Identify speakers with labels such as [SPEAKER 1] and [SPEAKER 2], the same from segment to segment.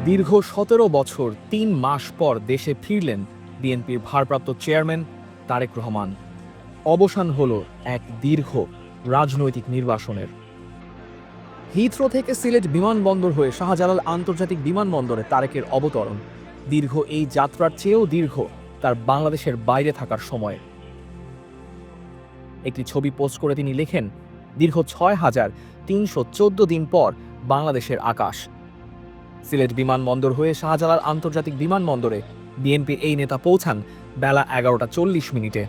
[SPEAKER 1] দীর্ঘ ১৭ বছর ৩ মাস পর দেশে ফিরলেন বিএনপির ভারপ্রাপ্ত চেয়ারম্যান তারেক রহমান। অবসান হলো এক দীর্ঘ রাজনৈতিক নির্বাসনের। হিথ্রো থেকে সিলেট বিমানবন্দর হয়ে শাহজালাল আন্তর্জাতিক বিমানবন্দরে তারেকের অবতরণ। দীর্ঘ এই যাত্রার চেয়েও দীর্ঘ তার বাংলাদেশের বাইরে থাকার সময়। একটি ছবি পোস্ট করে তিনি লেখেন, দীর্ঘ ৬,৩১৪ দিন পর বাংলাদেশের আকাশ। সিলেট বিমানবন্দর হয়ে শাহজালাল আন্তর্জাতিক বিমানবন্দরে বিএনপির এই নেতা পৌঁছান বেলা ১১টা ৪০ মিনিটে।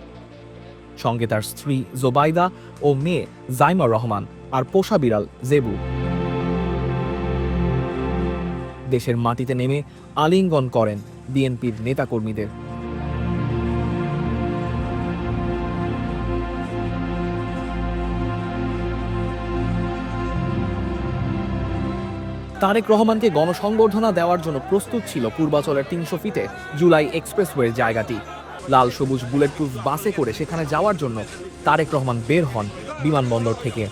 [SPEAKER 1] সঙ্গে তার স্ত্রী জোবাইদা ও মেয়ে জাইমা রহমান আর পোষা বিড়াল জেবু। দেশের মাটিতে নেমে আলিঙ্গন করেন বিএনপির নেতাকর্মীদের। তারেক রহমানকে গণসংবর্ধনা দেওয়ার জন্য প্রস্তুত ছিল পূর্বাচলের ৩০০ ফিটে জুলাই এক্সপ্রেসওয়ের জায়গাটি। লাল সবুজ বুলেটপ্রুফ বাসে করে সেখানে যাওয়ার জন্য তারেক রহমান বের হন বিমানবন্দর থেকে।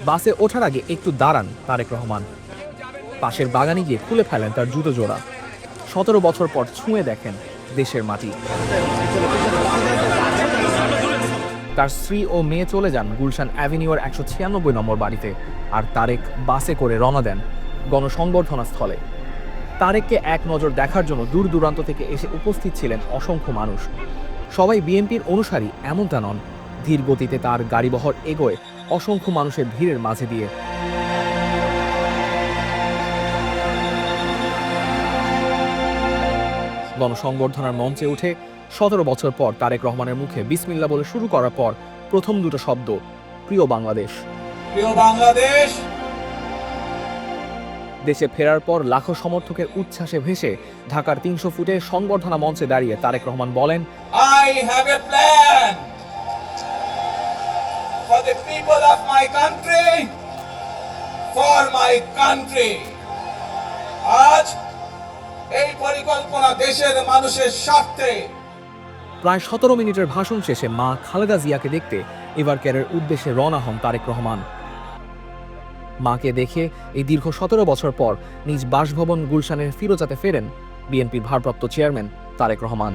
[SPEAKER 1] বাসে ওঠার আগে একটু দাঁড়ান তারেক রহমান। পাশের বাগানে গিয়ে খুলে ফেলেন তার জুতো জোড়া। ১৭ বছর পর ছুঁয়ে দেখেন দেশের মাটি। তার স্ত্রী ও মেয়ে চলে যান গুলশান অ্যাভিনিউর ১৯৬ নম্বর বাড়িতে, আর তারেক বাসে করে রওনা দেন গণসংবর্ধনা স্থলে। তারেককে এক নজর দেখার জন্য দূর দূরান্ত থেকে এসে উপস্থিত ছিলেন অসংখ্য মানুষ। সবাই বিএনপির অনুসারী এমনটা নন। ধীর গতিতে তার গাড়িবহর এগোয় অসংখ্য মানুষের ভিড়ের মাঝে দিয়ে। গণসংবর্ধনার মঞ্চে উঠে ১৭ বছর পর তারেক রহমানের মুখে বিসমিল্লাহ বলে শুরু করার পর প্রথম দুটো শব্দ, প্রিয় বাংলাদেশ।
[SPEAKER 2] প্রিয় বাংলাদেশ।
[SPEAKER 1] দেশে ফেরার পর লাখো সমর্থকের উচ্ছ্বাসে ভেসে ঢাকার ৩০০ ফুটে সংবর্ধনা মঞ্চে দাঁড়িয়ে তারেক রহমান বলেন,
[SPEAKER 2] I have a plan for the people of my country, for my country. আজ এই পরিকল্পনা দেশের মানুষের স্বার্থে।
[SPEAKER 1] প্রায় ১৭ মিনিটের ভাষণ শেষে মা খালেদা জিয়াকে দেখতে এভারকেয়ারের উদ্দেশ্যে রওনা হন তারেক রহমান। মাকে দেখে এই দীর্ঘ ১৭ বছর পর নিজ বাসভবন গুলশানের ফিরোজাতে ফেরেন বিএনপির ভারপ্রাপ্ত চেয়ারম্যান তারেক রহমান।